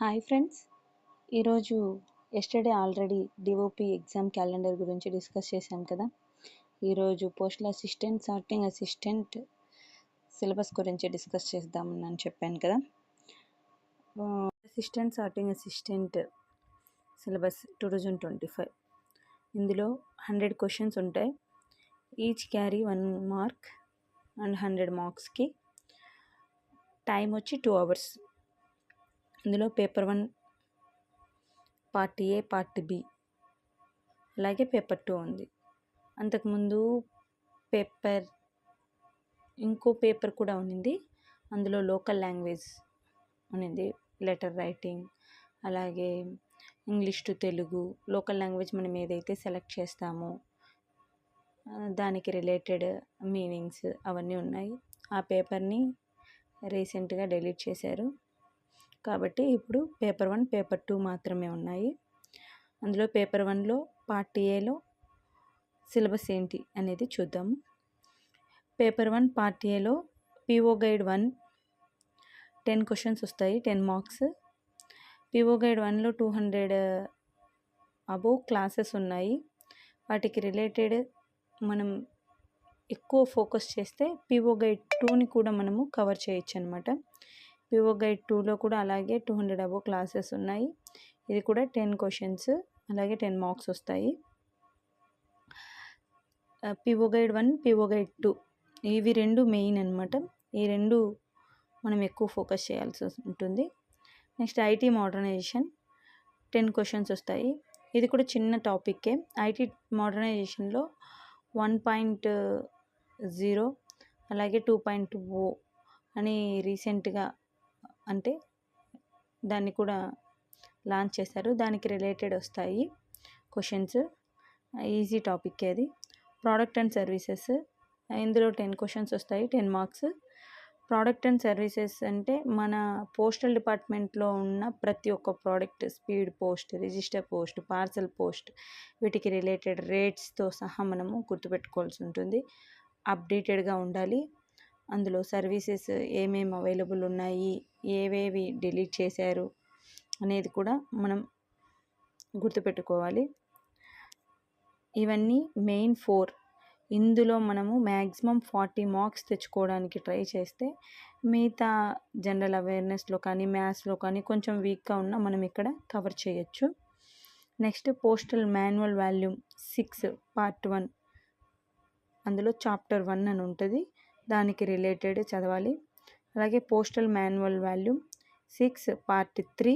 Hi friends, ఈరోజు yesterday already DOP exam calendar గురించి discuss చేశాం కదా. ఈరోజు postal assistant, sorting assistant syllabus గురించి డిస్కస్ చేద్దామని చెప్పాను కదా. Assistant, sorting assistant syllabus 2025. ఇందులో 100 క్వశ్చన్స్ ఉంటాయి. ఈచ్ క్యారీ 1 మార్క్ అండ్ 100 మార్క్స్కి. టైం వచ్చి 2 hours. ఇందులో paper 1 part A, part B, అలాగే పేపర్ 2 ఉంది. అంతకుముందు ఇంకో పేపర్ కూడా ఉన్నింది. అందులో లోకల్ లాంగ్వేజ్ ఉన్నింది, లెటర్ రైటింగ్, అలాగే English to Telugu. Local language మనం ఏదైతే సెలెక్ట్ చేస్తామో దానికి రిలేటెడ్ మీనింగ్స్ అవన్నీ ఉన్నాయి. ఆ పేపర్ని రీసెంట్గా డిలీట్ చేశారు కాబట్టి ఇప్పుడు పేపర్ 1, పేపర్ 2 మాత్రమే ఉన్నాయి. అందులో పేపర్ 1లో పార్ట్ ఏలో సిలబస్ ఏంటి అనేది చూద్దాము. పేపర్ 1 పార్ట్ ఏలో పిఓ గైడ్ 1 10 క్వశ్చన్స్ వస్తాయి, 10 మార్క్స్. పిఓ గైడ్ 1లో 200 అబోవ్ క్లాసెస్ ఉన్నాయి. వాటికి రిలేటెడ్ మనం ఎక్కువ ఫోకస్ చేస్తే పిఓ గైడ్ 2ని కూడా మనము కవర్ చేయొచ్చు అనమాట. పిఓ గైడ్ 2లో కూడా అలాగే 200 అబోవ్ క్లాసెస్ ఉన్నాయి. ఇది కూడా 10 క్వశ్చన్స్, అలాగే 10 మార్క్స్ వస్తాయి. పిఓ గైడ్ 1, పిఓ గైడ్ 2 ఇవి రెండు మెయిన్ అనమాట. ఈ రెండు మనం ఎక్కువ ఫోకస్ చేయాల్సి ఉంటుంది. నెక్స్ట్ ఐటీ మోడర్నైజేషన్ 10 క్వశ్చన్స్ వస్తాయి. ఇది కూడా చిన్న టాపిక్కే. ఐటీ మోడర్నైజేషన్లో 1.0 అలాగే 2.0 అని రీసెంట్గా అంటే దాన్ని కూడా లాంచ్ చేశారు. దానికి రిలేటెడ్ వస్తాయి క్వశ్చన్స్. ఈజీ టాపిక్ అది. ప్రోడక్ట్ అండ్ సర్వీసెస్, ఇందులో 10 క్వశ్చన్స్ వస్తాయి, 10 మార్క్స్. ప్రోడక్ట్ అండ్ సర్వీసెస్ అంటే మన పోస్టల్ డిపార్ట్మెంట్లో ఉన్న ప్రతి ఒక్క product, speed post, register post, parcel post, వీటికి రిలేటెడ్ రేట్స్తో సహా మనము గుర్తుపెట్టుకోవాల్సి ఉంటుంది. అప్డేటెడ్గా ఉండాలి. అందులో సర్వీసెస్ ఏమేమి అవైలబుల్ ఉన్నాయి, ఏవేవి డిలీట్ చేశారు అనేది కూడా మనం గుర్తుపెట్టుకోవాలి. ఇవన్నీ మెయిన్ 4. ఇందులో మనము మ్యాక్సిమం 40 మార్క్స్ తెచ్చుకోవడానికి ట్రై చేస్తే మిగతా జనరల్ అవేర్నెస్లో కానీ మ్యాథ్స్లో కానీ కొంచెం వీక్గా ఉన్నా మనం ఇక్కడ కవర్ చేయొచ్చు. Next postal manual volume 6 part 1, అందులో చాప్టర్ 1 అని ఉంటుంది, దానికి రిలేటెడ్ చదవాలి. అలాగే పోస్టల్ మాన్యువల్ వాల్యూమ్ 6 పార్ట్ 3,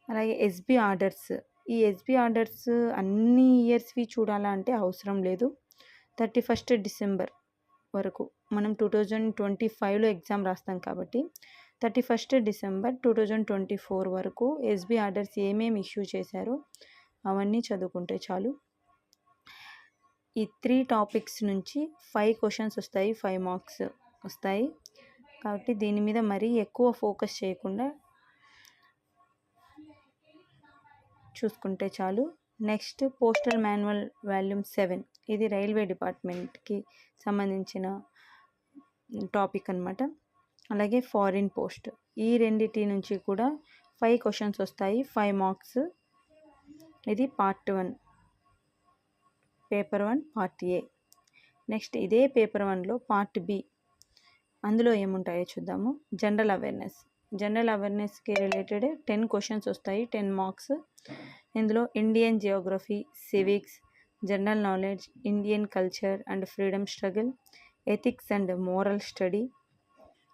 అలాగే ఎస్బి ఆర్డర్స్. ఈ ఎస్బి ఆర్డర్స్ అన్ని ఇయర్స్వి చూడాలా అంటే అవసరం లేదు. 31 డిసెంబర్ వరకు మనం 2025లో ఎగ్జామ్ రాస్తాం కాబట్టి 31 డిసెంబర్ 2024 వరకు ఎస్బి ఆర్డర్స్ ఏమేమి ఇష్యూ చేశారో అవన్నీ చదువుకుంటే చాలు. ఈ 3 టాపిక్స్ నుంచి 5 క్వశ్చన్స్ వస్తాయి, 5 మార్క్స్ వస్తాయి. కాబట్టి దీని మీద మరీ ఎక్కువ ఫోకస్ చేయకుండా చూసుకుంటే చాలు. నెక్స్ట్ పోస్టల్ మాన్యువల్ వాల్యూమ్ 7, ఇది రైల్వే డిపార్ట్మెంట్కి సంబంధించిన టాపిక్ అనమాట. అలాగే ఫారిన్ పోస్ట్, ఈ రెండిటి నుంచి కూడా 5 క్వశ్చన్స్ వస్తాయి, 5 మార్క్స్. ఇది పార్ట్ 1, పేపర్ 1 పార్ట్ ఏ. నెక్స్ట్ ఇదే పేపర్ 1లో పార్ట్ బి, అందులో ఏముంటాయో చూద్దాము. జనరల్ అవేర్నెస్కి రిలేటెడ్ 10 క్వశ్చన్స్ వస్తాయి, 10 మార్క్స్. ఇందులో Indian Geography, civics, general knowledge, Indian culture and freedom struggle, ethics and moral study,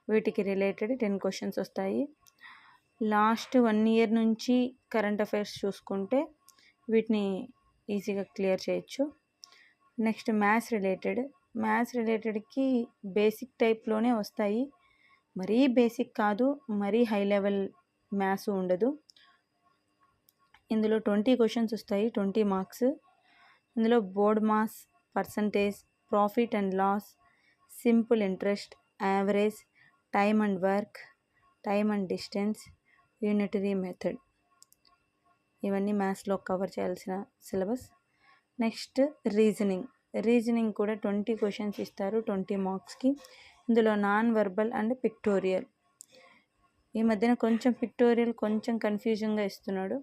వీటికి రిలేటెడ్ 10 క్వశ్చన్స్ వస్తాయి. లాస్ట్ 1 year నుంచి కరెంట్ అఫైర్స్ చూసుకుంటే వీటిని ఈజీగా క్లియర్ చేయొచ్చు. నెక్స్ట్ మ్యాథ్స్ రిలేటెడ్కి బేసిక్ టైప్లోనే వస్తాయి. మరీ బేసిక్ కాదు, మరీ హై లెవెల్ మ్యాథ్స్ ఉండదు. ఇందులో 20 క్వశ్చన్స్ వస్తాయి, 20 మార్క్స్. ఇందులో BODMAS, percentage, profit and loss, simple interest, average, time and work, time and distance, unitary method, ఇవన్నీ మ్యాథ్స్లో కవర్ చేయాల్సిన సిలబస్. నెక్స్ట్ రీజనింగ్ కూడా 20 క్వశ్చన్స్ ఇస్తారు, 20 మార్క్స్కి. ఇందులో నాన్ వర్బల్ అండ్ పిక్టోరియల్ ఈ మధ్యన కొంచెం పిక్టోరియల్ కొంచెం కన్ఫ్యూజన్గా ఇస్తున్నాడు,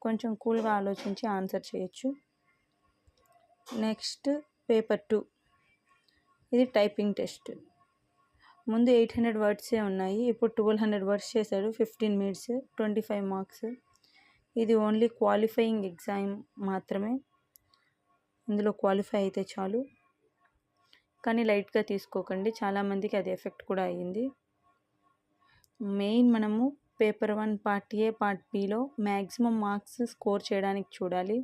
కొంచెం కూల్గా ఆలోచించి ఆన్సర్ చేయొచ్చు. నెక్స్ట్ పేపర్ 2, ఇది టైపింగ్ టెస్ట్. ముందు 800 వర్డ్సే ఉన్నాయి, ఇప్పుడు 1200 వర్డ్స్ చేశాడు. 15 మినిట్స్, 25 మార్క్స్. ఇది ఓన్లీ క్వాలిఫైయింగ్ ఎగ్జామ్ మాత్రమే, ఇందులో క్వాలిఫై అయితే చాలు. కానీ లైట్గా తీసుకోకండి, చాలామందికి అది ఎఫెక్ట్ కూడా అయ్యింది. మెయిన్ మనము paper 1 part A part below maximum marks score చేయడానికి చూడాలి.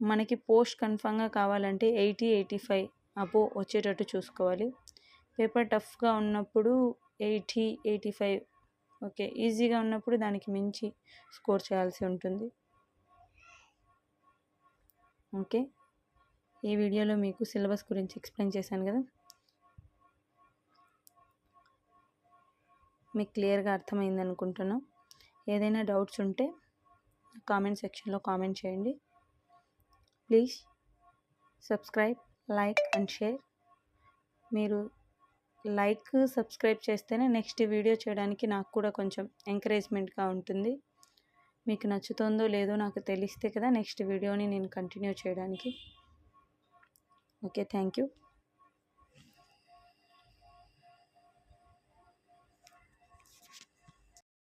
మనకి పోస్ట్ కన్ఫామ్గా కావాలంటే 80-85 అబో వచ్చేటట్టు చూసుకోవాలి. పేపర్ టఫ్గా ఉన్నప్పుడు 80-85 ఓకే, ఈజీగా ఉన్నప్పుడు దానికి మించి స్కోర్ చేయాల్సి ఉంటుంది. ఓకే, ఈ వీడియోలో మీకు సిలబస్ గురించి ఎక్స్ప్లెయిన్ చేశాను కదా, మీకు క్లియర్గా అర్థమైంది అనుకుంటున్నాం. ఏదైనా డౌట్స్ ఉంటే కామెంట్ సెక్షన్లో కామెంట్ చేయండి. Please subscribe, like and share. మీరు లైక్, సబ్స్క్రైబ్ చేస్తేనే నెక్స్ట్ వీడియో చేయడానికి నాకు కూడా కొంచెం ఎంకరేజ్మెంట్గా ఉంటుంది. మీకు నచ్చుతుందో లేదో నాకు తెలిస్తే కదా నెక్స్ట్ వీడియోని నేను కంటిన్యూ చేయడానికి. Okay, thank you.